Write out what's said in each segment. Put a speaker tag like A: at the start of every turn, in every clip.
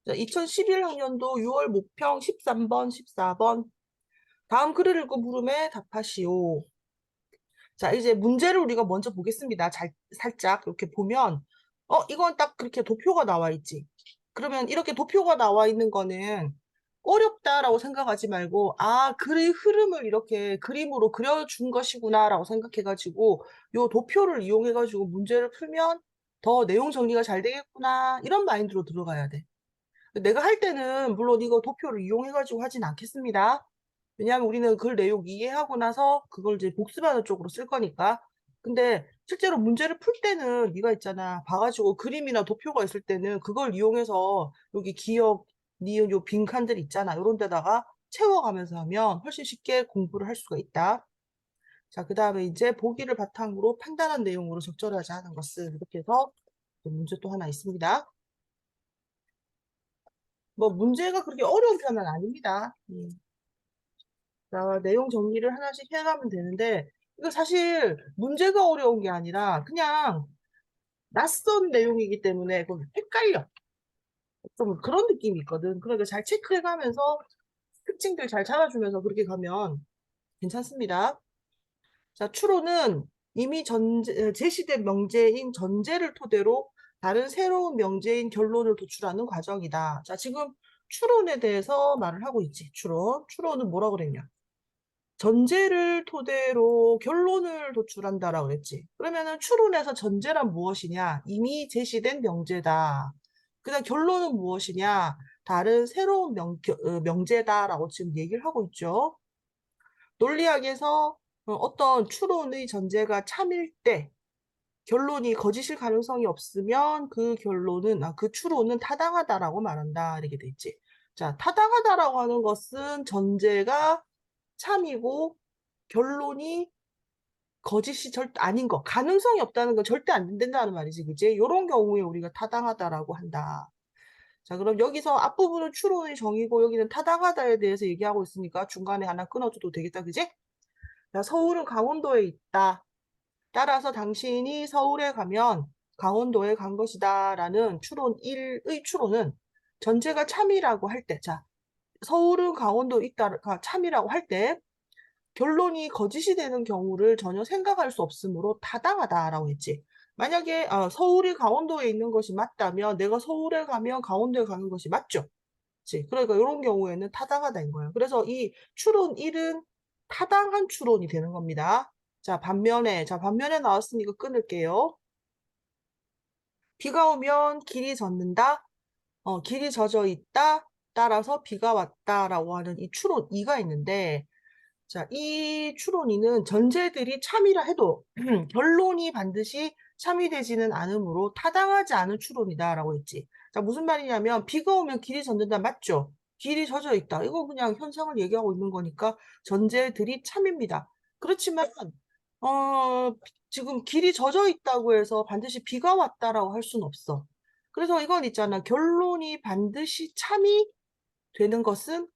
A: 자, 2011학년도 6월 모평 13번, 14번. 다음 글을 읽고 물음에 답하시오. 자, 이제 문제를 우리가 먼저 보겠습니다. 살짝 이렇게 보면, 이건 딱 그렇게 도표가 나와 있지. 그러면 이렇게 도표가 나와 있는 거는 어렵다라고 생각하지 말고, 아, 글의 흐름을 이렇게 그림으로 그려준 것이구나라고 생각해가지고, 요 도표를 이용해가지고 문제를 풀면 더 내용 정리가 잘 되겠구나. 이런 마인드로 들어가야 돼. 내가 할 때는 물론 이거 도표를 이용해가지고 하진 않겠습니다. 왜냐하면 우리는 글 내용 이해하고 나서 그걸 이제 복습하는 쪽으로 쓸 거니까. 근데 실제로 문제를 풀 때는 네가 있잖아. 봐가지고 그림이나 도표가 있을 때는 그걸 이용해서 여기 기억, 니은 요 빈칸들 있잖아. 요런 데다가 채워가면서 하면 훨씬 쉽게 공부를 할 수가 있다. 자, 그 다음에 이제 보기를 바탕으로 판단한 내용으로 적절하지 않은 것은 이렇게 해서 문제 또 하나 있습니다. 뭐 문제가 그렇게 어려운 편은 아닙니다. 자, 내용 정리를 하나씩 해가면 되는데 이거 사실 문제가 어려운 게 아니라 그냥 낯선 내용이기 때문에 좀 헷갈려. 좀 그런 느낌이 있거든. 그러니까 잘 체크해가면서 특징들 잘 잡아주면서 그렇게 가면 괜찮습니다. 자, 추론은 이미 제시된 명제인 전제를 토대로 다른 새로운 명제인 결론을 도출하는 과정이다. 자, 지금 추론에 대해서 말을 하고 있지. 추론은 뭐라 그랬냐? 전제를 토대로 결론을 도출한다라고 그랬지. 그러면은 추론에서 전제란 무엇이냐? 이미 제시된 명제다. 그다음 결론은 무엇이냐? 다른 새로운 명제다라고 지금 얘기를 하고 있죠. 논리학에서 어떤 추론의 전제가 참일 때 결론이 거짓일 가능성이 없으면 그 추론은 타당하다라고 말한다. 이렇게 돼 있지. 자, 타당하다라고 하는 것은 전제가 참이고 결론이 거짓이 절대 아닌 거, 가능성이 없다는 건 절대 안 된다는 말이지, 그지? 이런 경우에 우리가 타당하다라고 한다. 자, 그럼 여기서 앞부분은 추론의 정의고 여기는 타당하다에 대해서 얘기하고 있으니까 중간에 하나 끊어줘도 되겠다, 그지? 자, 서울은 강원도에 있다. 따라서 당신이 서울에 가면 강원도에 간 것이다. 라는 추론 1의 추론은 전제가 참이라고 할 때, 자, 서울은 강원도에 있다가 참이라고 할 때, 결론이 거짓이 되는 경우를 전혀 생각할 수 없으므로 타당하다라고 했지. 만약에 서울이 강원도에 있는 것이 맞다면 내가 서울에 가면 강원도에 가는 것이 맞죠. 그치? 그러니까 이런 경우에는 타당하다인 거예요. 그래서 이 추론 1은 타당한 추론이 되는 겁니다. 자, 반면에 나왔으니까 끊을게요. 비가 오면 길이 젖는다. 길이 젖어 있다. 따라서 비가 왔다라고 하는 이 추론 2가 있는데 자, 이 추론이는 전제들이 참이라 해도 결론이 반드시 참이 되지는 않으므로 타당하지 않은 추론이다라고 했지. 자, 무슨 말이냐면 비가 오면 길이 젖는다 맞죠? 길이 젖어 있다. 이거 그냥 현상을 얘기하고 있는 거니까 전제들이 참입니다. 그렇지만 지금 길이 젖어 있다고 해서 반드시 비가 왔다라고 할 수는 없어. 그래서 이건 있잖아. 결론이 반드시 참이 되는 것은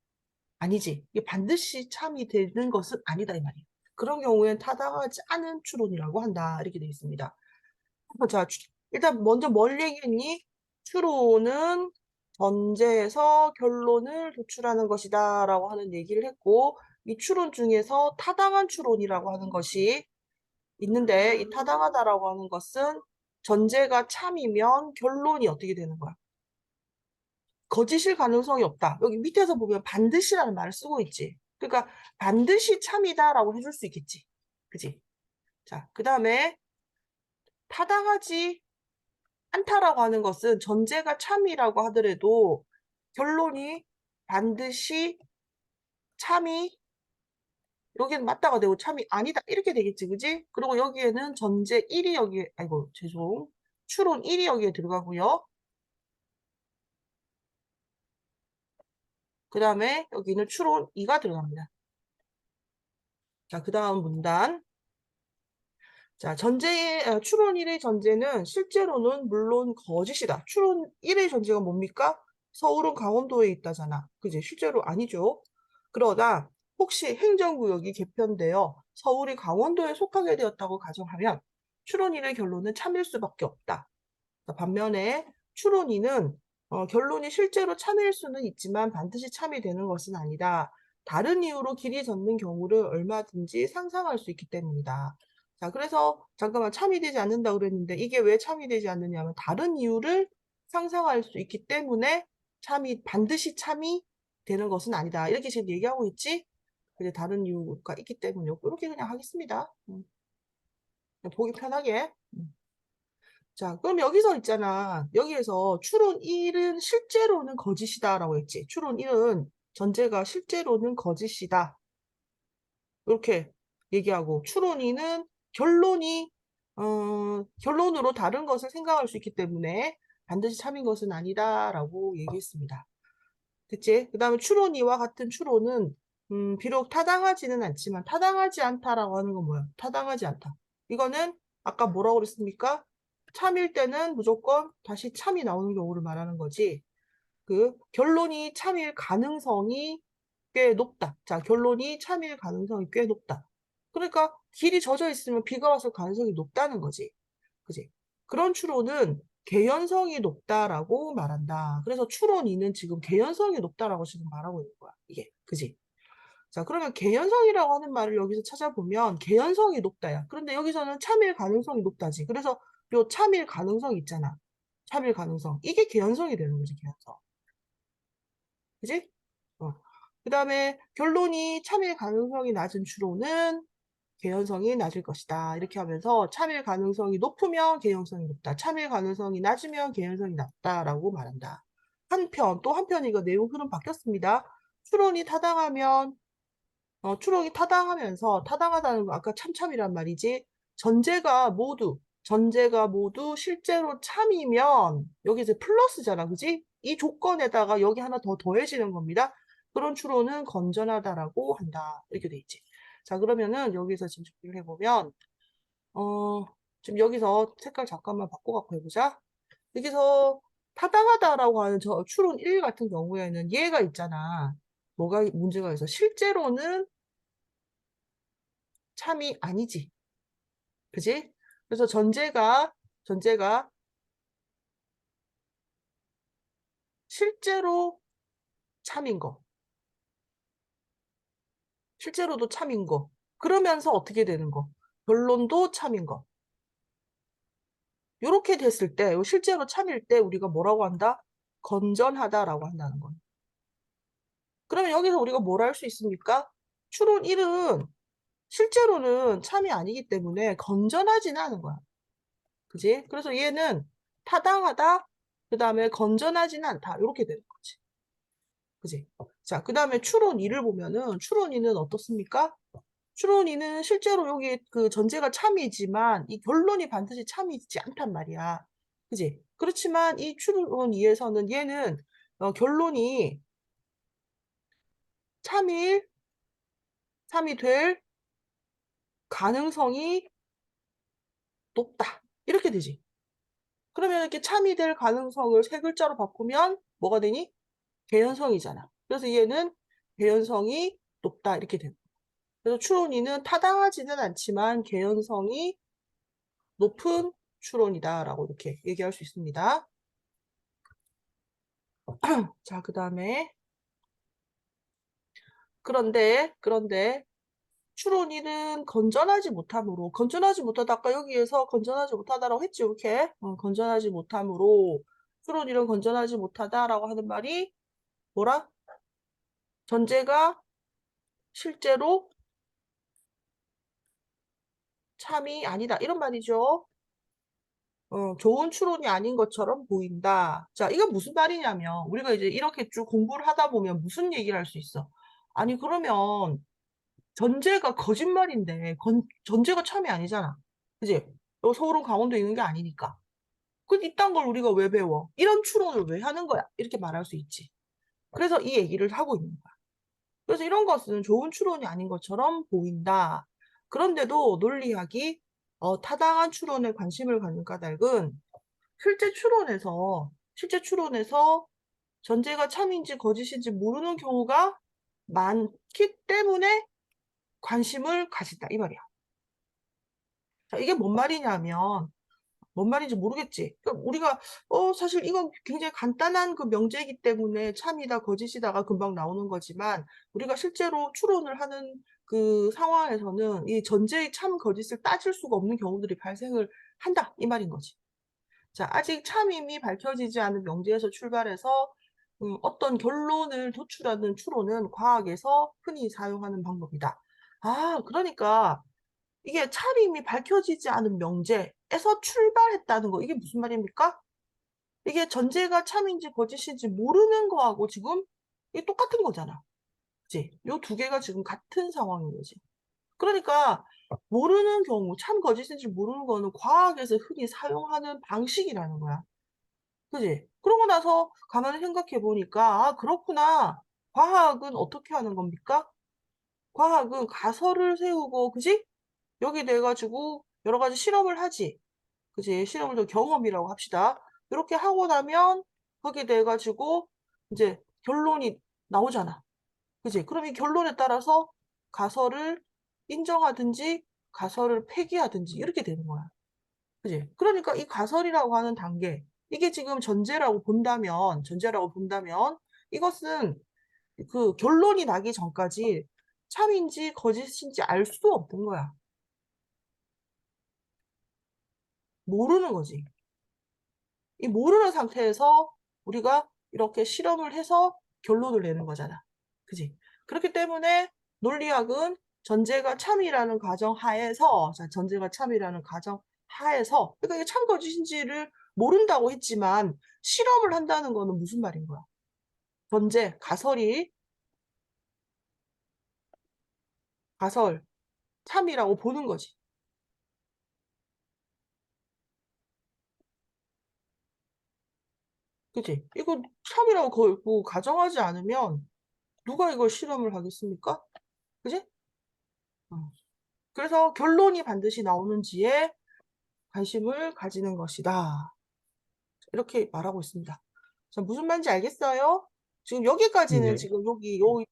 A: 아니지. 이게 반드시 참이 되는 것은 아니다 이 말이에요. 그런 경우엔 타당하지 않은 추론이라고 한다. 이렇게 되어 있습니다. 자, 일단 먼저 뭘 얘기했니? 추론은 전제에서 결론을 도출하는 것이다 라고 하는 얘기를 했고 이 추론 중에서 타당한 추론이라고 하는 것이 있는데 이 타당하다라고 하는 것은 전제가 참이면 결론이 어떻게 되는 거야? 거짓일 가능성이 없다. 여기 밑에서 보면 반드시라는 말을 쓰고 있지. 그러니까 반드시 참이다라고 해줄 수 있겠지. 그지? 자, 그 다음에 타당하지 않다라고 하는 것은 전제가 참이라고 하더라도 결론이 반드시 참이 여기는 맞다가 되고 참이 아니다 이렇게 되겠지. 그지? 그리고 여기에는 전제 1이 여기에 아이고 죄송 추론 1이 여기에 들어가고요. 그 다음에 여기는 추론 2가 들어갑니다. 자, 그 다음 문단. 자, 추론 1의 전제는 실제로는 물론 거짓이다. 추론 1의 전제가 뭡니까? 서울은 강원도에 있다잖아. 그지? 실제로 아니죠. 그러다 혹시 행정구역이 개편되어 서울이 강원도에 속하게 되었다고 가정하면 추론 1의 결론은 참일 수밖에 없다. 반면에 추론 2는 결론이 실제로 참일 수는 있지만 반드시 참이 되는 것은 아니다. 다른 이유로 길이 젖는 경우를 얼마든지 상상할 수 있기 때문이다. 자, 그래서 잠깐만 참이 되지 않는다 그랬는데 이게 왜 참이 되지 않느냐면 다른 이유를 상상할 수 있기 때문에 반드시 참이 되는 것은 아니다. 이렇게 지금 얘기하고 있지? 근데 다른 이유가 있기 때문에 이렇게 그냥 하겠습니다. 그냥 보기 편하게. 자, 그럼 여기서 있잖아. 여기에서 추론 1은 실제로는 거짓이다라고 했지. 추론 1은 전제가 실제로는 거짓이다. 이렇게 얘기하고 추론 2는 결론으로 다른 것을 생각할 수 있기 때문에 반드시 참인 것은 아니다라고 얘기했습니다. 됐지? 그 다음에 추론 2와 같은 추론은 비록 타당하지는 않지만 타당하지 않다라고 하는 건 뭐야? 타당하지 않다. 이거는 아까 뭐라고 그랬습니까? 참일 때는 무조건 다시 참이 나오는 경우를 말하는 거지. 그 결론이 참일 가능성이 꽤 높다. 자, 결론이 참일 가능성이 꽤 높다. 그러니까 길이 젖어 있으면 비가 왔을 가능성이 높다는 거지. 그지? 그런 추론은 개연성이 높다라고 말한다. 그래서 추론 2는 지금 개연성이 높다라고 지금 말하고 있는 거야. 이게. 그지? 자, 그러면 개연성이라고 하는 말을 여기서 찾아보면 개연성이 높다야. 그런데 여기서는 참일 가능성이 높다지. 그래서 요 참일 가능성 있잖아. 참일 가능성. 이게 개연성이 되는 거지, 개연성. 그지? 그 다음에 결론이 참일 가능성이 낮은 추론은 개연성이 낮을 것이다. 이렇게 하면서 참일 가능성이 높으면 개연성이 높다. 참일 가능성이 낮으면 개연성이 낮다라고 말한다. 또 한편 이거 내용 흐름 바뀌었습니다. 추론이 타당하면 추론이 타당하면서 타당하다는 거 아까 참참이란 말이지. 전제가 모두 실제로 참이면 여기 이제 플러스잖아. 그지? 이 조건에다가 여기 하나 더 더해지는 겁니다. 그런 추론은 건전하다라고 한다. 이렇게 돼 있지. 자, 그러면은 여기서 지금 정리를 해보면 어, 지금 여기서 색깔 잠깐만 바꿔갖고 해보자. 여기서 타당하다라고 하는 저 추론 1 같은 경우에는 얘가 있잖아. 뭐가 문제가 있어? 실제로는 참이 아니지. 그지? 그래서 전제가 실제로 참인 거. 실제로도 참인 거. 그러면서 어떻게 되는 거? 결론도 참인 거. 이렇게 됐을 때, 실제로 참일 때 우리가 뭐라고 한다? 건전하다라고 한다는 거예요. 그러면 여기서 우리가 뭘 할 수 있습니까? 추론 1은 실제로는 참이 아니기 때문에 건전하지는 않은 거야. 그지? 그래서 얘는 타당하다, 그 다음에 건전하지는 않다. 이렇게 되는 거지. 그지? 자, 그 다음에 추론 2를 보면은 추론 2는 어떻습니까? 추론 2는 실제로 여기 그 전제가 참이지만 이 결론이 반드시 참이지 않단 말이야. 그지? 그렇지만 이 추론 2에서는 얘는 결론이 참일, 참이 될 가능성이 높다. 이렇게 되지. 그러면 이렇게 참이 될 가능성을 세 글자로 바꾸면 뭐가 되니? 개연성이잖아. 그래서 얘는 개연성이 높다. 이렇게 되는 거야. 그래서 추론이는 타당하지는 않지만 개연성이 높은 추론이다라고 이렇게 얘기할 수 있습니다. 자, 그 다음에 그런데 추론이는 건전하지 못하다 아까 여기에서 건전하지 못하다라고 했지 이렇게 건전하지 못함으로 추론이는 건전하지 못하다라고 하는 말이 뭐라? 전제가 실제로 참이 아니다 이런 말이죠. 좋은 추론이 아닌 것처럼 보인다. 자, 이건 무슨 말이냐면 우리가 이제 이렇게 쭉 공부를 하다 보면 무슨 얘기를 할 수 있어? 아니 그러면 전제가 거짓말인데 전제가 참이 아니잖아. 그지? 서울은 강원도에 있는 게 아니니까. 이딴 걸 우리가 왜 배워? 이런 추론을 왜 하는 거야? 이렇게 말할 수 있지. 그래서 이 얘기를 하고 있는 거야. 그래서 이런 것은 좋은 추론이 아닌 것처럼 보인다. 그런데도 논리학이 타당한 추론에 관심을 갖는 까닭은 실제 추론에서 전제가 참인지 거짓인지 모르는 경우가 많기 때문에 관심을 가진다 이 말이야. 자, 이게 뭔 말이냐면 뭔 말인지 모르겠지. 그러니까 우리가 사실 이건 굉장히 간단한 그 명제이기 때문에 참이다 거짓이다가 금방 나오는 거지만 우리가 실제로 추론을 하는 그 상황에서는 이 전제의 참 거짓을 따질 수가 없는 경우들이 발생을 한다 이 말인 거지. 자, 아직 참임이 밝혀지지 않은 명제에서 출발해서 어떤 결론을 도출하는 추론은 과학에서 흔히 사용하는 방법이다. 아, 그러니까 이게 참임이 밝혀지지 않은 명제에서 출발했다는 거. 이게 무슨 말입니까? 이게 전제가 참인지 거짓인지 모르는 거하고 지금 이게 똑같은 거잖아. 그치? 요 두 개가 지금 같은 상황인 거지. 그러니까 모르는 경우, 참 거짓인지 모르는 거는 과학에서 흔히 사용하는 방식이라는 거야. 그지? 그러고 나서 가만히 생각해 보니까, 아, 그렇구나. 과학은 어떻게 하는 겁니까? 과학은 가설을 세우고, 그지? 여기 내가지고 여러 가지 실험을 하지. 그지? 실험을 좀 경험이라고 합시다. 이렇게 하고 나면 거기에 대해 가지고 이제 결론이 나오잖아. 그지? 그럼 이 결론에 따라서 가설을 인정하든지 가설을 폐기하든지 이렇게 되는 거야. 그지? 그러니까 이 가설이라고 하는 단계, 이게 지금 전제라고 본다면 이것은 그 결론이 나기 전까지 참인지 거짓인지 알 수 없는 거야. 모르는 거지. 이 모르는 상태에서 우리가 이렇게 실험을 해서 결론을 내는 거잖아. 그지? 그렇기 때문에 논리학은 전제가 참이라는 가정 하에서, 자, 전제가 참이라는 가정 하에서, 그러니까 이게 참 거짓인지를 모른다고 했지만 실험을 한다는 거는 무슨 말인 거야? 전제, 가설, 참이라고 보는 거지. 그지? 이거 참이라고 뭐 가정하지 않으면 누가 이걸 실험을 하겠습니까? 그지? 어. 그래서 결론이 반드시 나오는지에 관심을 가지는 것이다. 이렇게 말하고 있습니다. 자, 무슨 말인지 알겠어요? 지금 여기까지는
B: 네.
A: 지금 요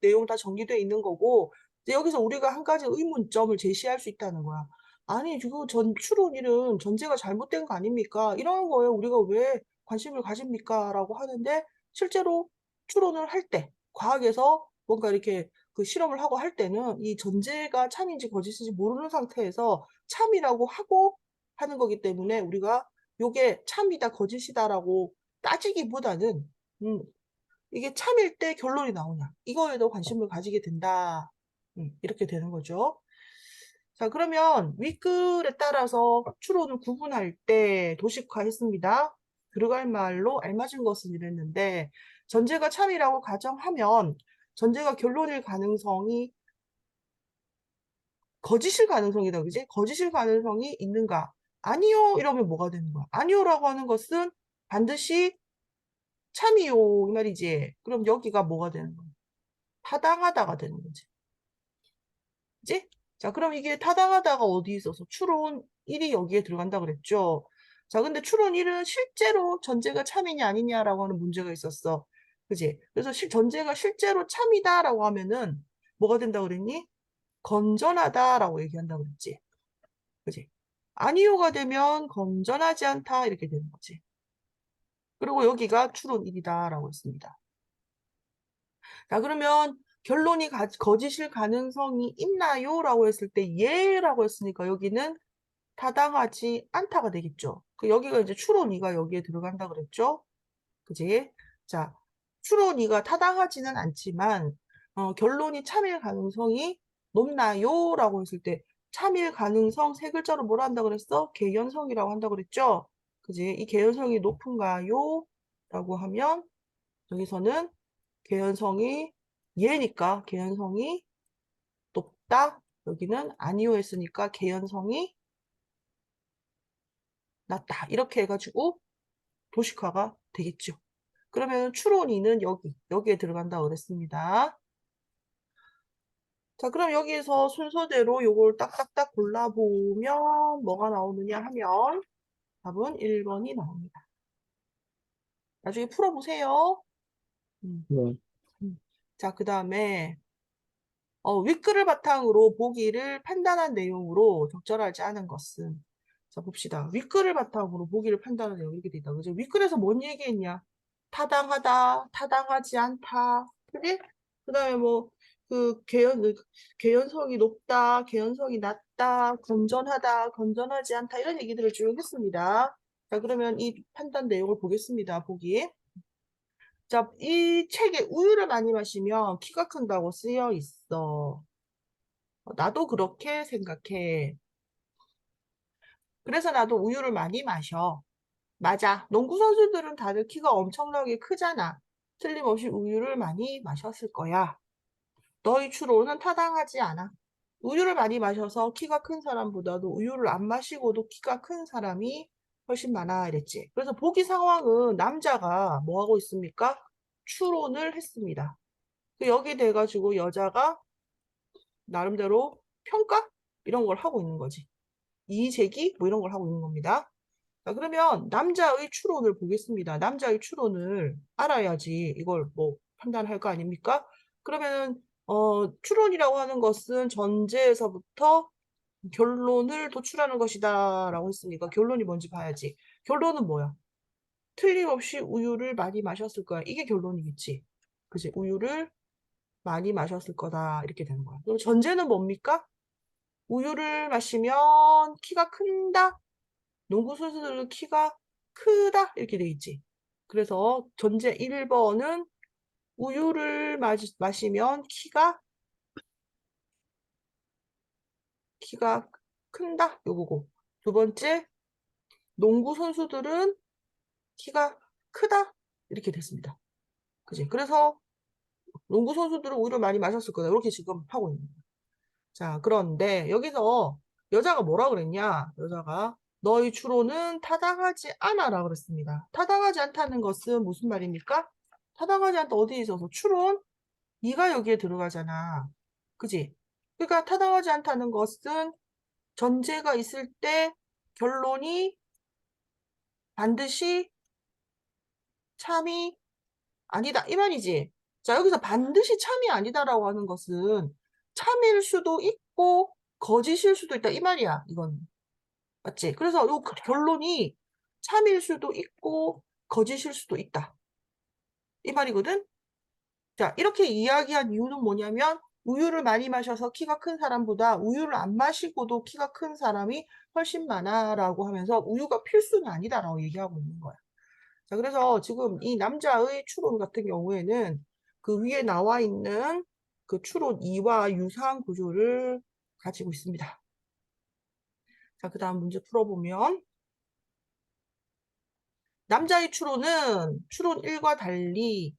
A: 내용 다 정리되어 있는 거고, 이제 여기서 우리가 한 가지 의문점을 제시할 수 있다는 거야. 아니, 지금 추론일은 전제가 잘못된 거 아닙니까? 이런 거에 우리가 왜 관심을 가집니까? 라고 하는데, 실제로 추론을 할 때, 과학에서 뭔가 이렇게 그 실험을 하고 할 때는 이 전제가 참인지 거짓인지 모르는 상태에서 참이라고 하고 하는 거기 때문에 우리가 요게 참이다, 거짓이다라고 따지기보다는, 이게 참일 때 결론이 나오냐. 이거에도 관심을 가지게 된다. 이렇게 되는 거죠. 자, 그러면 윗글에 따라서 추론을 구분할 때 도식화했습니다. 들어갈 말로 알맞은 것은 이랬는데, 전제가 참이라고 가정하면, 전제가 결론일 가능성이 거짓일 가능성이다, 그지? 거짓일 가능성이 있는가? 아니요, 이러면 뭐가 되는 거야? 아니요라고 하는 것은 반드시 참이요, 이 말이지. 그럼 여기가 뭐가 되는 거야? 타당하다가 되는 거지. 그지? 자, 그럼 이게 타당하다가 어디 있어서? 추론 1이 여기에 들어간다 그랬죠? 자, 근데 추론 1은 실제로 전제가 참이냐 아니냐라고 하는 문제가 있었어. 그지? 그래서 전제가 실제로 참이다라고 하면은 뭐가 된다 그랬니? 건전하다라고 얘기한다 그랬지. 그지? 아니요가 되면 건전하지 않다 이렇게 되는 거지. 그리고 여기가 추론 1이다라고 했습니다. 자, 그러면 결론이 거짓일 가능성이 있나요? 라고 했을 때 예라고 했으니까 여기는 타당하지 않다가 되겠죠. 그 여기가 이제 추론 2가 여기에 들어간다 그랬죠. 그지? 자, 추론 2가 타당하지는 않지만 결론이 참일 가능성이 높나요? 라고 했을 때 참일 가능성 세 글자로 뭐라 한다 그랬어? 개연성이라고 한다 그랬죠? 그지? 이 개연성이 높은가요? 라고 하면 여기서는 개연성이 예니까 개연성이 높다. 여기는 아니오 했으니까 개연성이 낮다. 이렇게 해가지고 도식화가 되겠죠. 그러면 추론이는 여기에 들어간다고 그랬습니다. 자, 그럼 여기에서 순서대로 요걸 딱딱딱 골라보면 뭐가 나오느냐 하면 답은 1번이 나옵니다. 나중에 풀어보세요. 음,
B: 네.
A: 자, 그 다음에 윗글을 바탕으로 보기를 판단한 내용으로 적절하지 않은 것은 자, 봅시다. 윗글을 바탕으로 보기를 판단하네요. 이렇게 돼 있다. 그죠? 윗글에서 뭔 얘기했냐? 타당하다, 타당하지 않다. 그지? 그 다음에 뭐, 개연성이 높다, 개연성이 낮다, 건전하다, 건전하지 않다. 이런 얘기들을 쭉 했습니다. 자, 그러면 이 판단 내용을 보겠습니다. 보기. 자, 이 책에 우유를 많이 마시면 키가 큰다고 쓰여 있어. 나도 그렇게 생각해. 그래서 나도 우유를 많이 마셔. 맞아. 농구 선수들은 다들 키가 엄청나게 크잖아. 틀림없이 우유를 많이 마셨을 거야. 너의 추론은 타당하지 않아. 우유를 많이 마셔서 키가 큰 사람보다도 우유를 안 마시고도 키가 큰 사람이 훨씬 많아 이랬지. 그래서 보기 상황은 남자가 뭐 하고 있습니까? 추론을 했습니다. 여기 돼가지고 여자가 나름대로 평가? 이런 걸 하고 있는 거지. 이의제기? 뭐 이런 걸 하고 있는 겁니다. 자, 그러면 남자의 추론을 보겠습니다. 남자의 추론을 알아야지 이걸 뭐 판단할 거 아닙니까? 그러면 추론이라고 하는 것은 전제에서부터 결론을 도출하는 것이다 라고 했으니까 결론이 뭔지 봐야지. 결론은 뭐야? 틀림없이 우유를 많이 마셨을 거야. 이게 결론이겠지. 그치? 우유를 많이 마셨을 거다. 이렇게 되는 거야. 그럼 전제는 뭡니까? 우유를 마시면 키가 큰다. 농구 선수들은 키가 크다. 이렇게 돼 있지. 그래서 전제 1번은 우유를 마시면 키가 큰다. 요거고. 두 번째, 농구 선수들은 키가 크다. 이렇게 됐습니다. 그지? 그래서 농구 선수들은 우유를 많이 마셨을 거다. 이렇게 지금 하고 있는 거예요. 자, 그런데 여기서 여자가 뭐라 그랬냐? 여자가 너의 추론은 타당하지 않아라 그랬습니다. 타당하지 않다는 것은 무슨 말입니까? 타당하지 않다 어디에 있어서 추론? 이가 여기에 들어가잖아. 그지? 그러니까 타당하지 않다는 것은 전제가 있을 때 결론이 반드시 참이 아니다. 이 말이지. 자, 여기서 반드시 참이 아니다라고 하는 것은 참일 수도 있고 거짓일 수도 있다. 이 말이야. 이건. 맞지? 그래서 요 결론이 참일 수도 있고 거짓일 수도 있다. 이 말이거든? 자, 이렇게 이야기한 이유는 뭐냐면 우유를 많이 마셔서 키가 큰 사람보다 우유를 안 마시고도 키가 큰 사람이 훨씬 많아라고 하면서 우유가 필수는 아니다라고 얘기하고 있는 거야. 자, 그래서 지금 이 남자의 추론 같은 경우에는 그 위에 나와 있는 그 추론 2와 유사한 구조를 가지고 있습니다. 자, 그 다음 문제 풀어보면 남자의 추론은 추론 1과 달리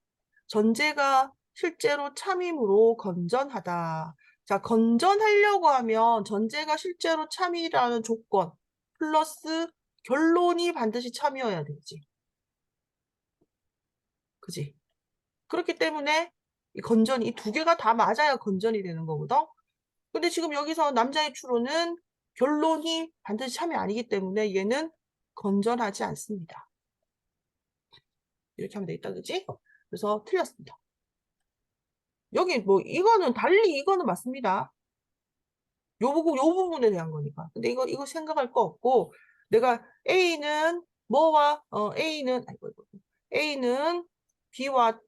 A: 전제가 실제로 참이므로 건전하다. 자, 건전하려고 하면 전제가 실제로 참이라는 조건 플러스 결론이 반드시 참이어야 되지. 그지? 그렇기 때문에 이 건전이 이 두 개가 다 맞아야 건전이 되는 거거든. 근데 지금 여기서 남자의 추론은 결론이 반드시 참이 아니기 때문에 얘는 건전하지 않습니다. 이렇게 하면 되겠다, 그지? 그래서 틀렸습니다. 여기 뭐 이거는 달리 이거는 맞습니다. 요 부분에 대한 거니까. 근데 이거 생각할 거 없고 내가 A는 뭐와 A는 B와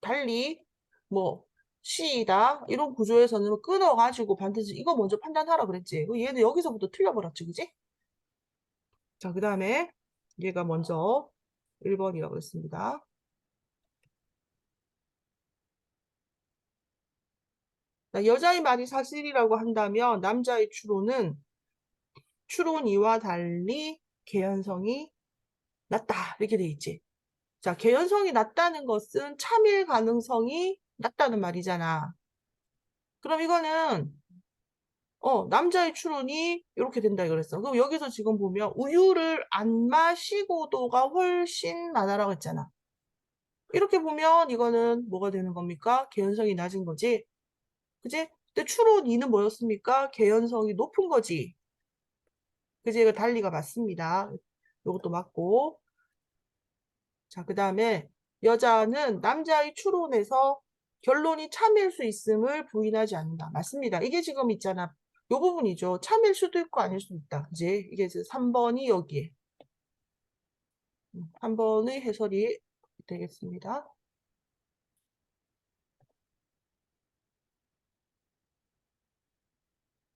A: 달리 뭐 C이다 이런 구조에서는 끊어가지고 반드시 이거 먼저 판단하라 그랬지. 얘는 여기서부터 틀려버렸지, 그지? 자, 그 다음에 얘가 먼저 1번이라고 했습니다. 여자의 말이 사실이라고 한다면 남자의 추론은 추론 2와 달리 개연성이 낮다 이렇게 돼 있지. 자, 개연성이 낮다는 것은 참일 가능성이 낮다는 말이잖아. 그럼 이거는 남자의 추론이 이렇게 된다 그랬어. 그럼 여기서 지금 보면 우유를 안 마시고도가 훨씬 많아라고 했잖아. 이렇게 보면 이거는 뭐가 되는 겁니까? 개연성이 낮은 거지. 그지? 근데 추론 2는 뭐였습니까? 개연성이 높은 거지. 그지? 이거 달리가 맞습니다. 이것도 맞고. 자, 그 다음에 여자는 남자의 추론에서 결론이 참일 수 있음을 부인하지 않는다. 맞습니다. 이게 지금 있잖아. 요 부분이죠. 참일 수도 있고 아닐 수도 있다. 이제 이게 이제 3번이 여기에. 3번의 해설이 되겠습니다.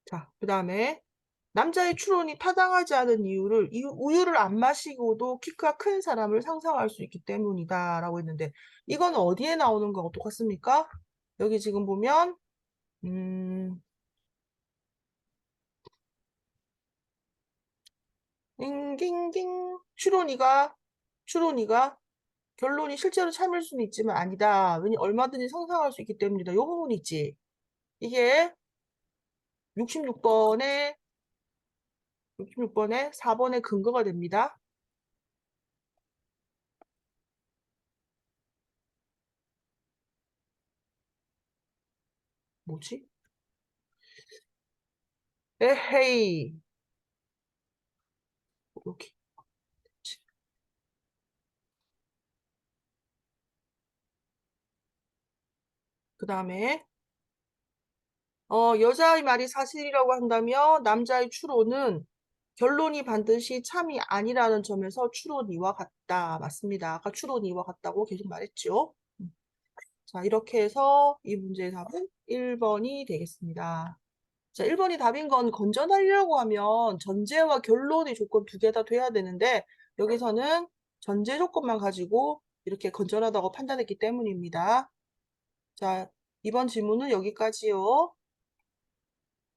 A: 자, 그 다음에 남자의 추론이 타당하지 않은 이유를 우유를 안 마시고도 키가 큰 사람을 상상할 수 있기 때문이다 라고 했는데 이건 어디에 나오는 거하고 똑같습니까? 여기 지금 보면 띵띵띵 추론이가 결론이 실제로 참을 수는 있지만 아니다. 왜냐 얼마든지 상상할 수 있기 때문이다. 요 부분 있지. 이게 66번에 4번의 근거가 됩니다. 뭐지? 에헤이. 이렇게. 그 다음에 여자의 말이 사실이라고 한다면 남자의 추론은 결론이 반드시 참이 아니라는 점에서 추론이와 같다. 맞습니다. 아까 추론이와 같다고 계속 말했죠. 자, 이렇게 해서 이 문제의 답은 1번이 되겠습니다. 자, 1번이 답인 건 건전하리라고 하면 전제와 결론의 조건 두 개 다 돼야 되는데 여기서는 전제 조건만 가지고 이렇게 건전하다고 판단했기 때문입니다. 자, 이번 질문은 여기까지요.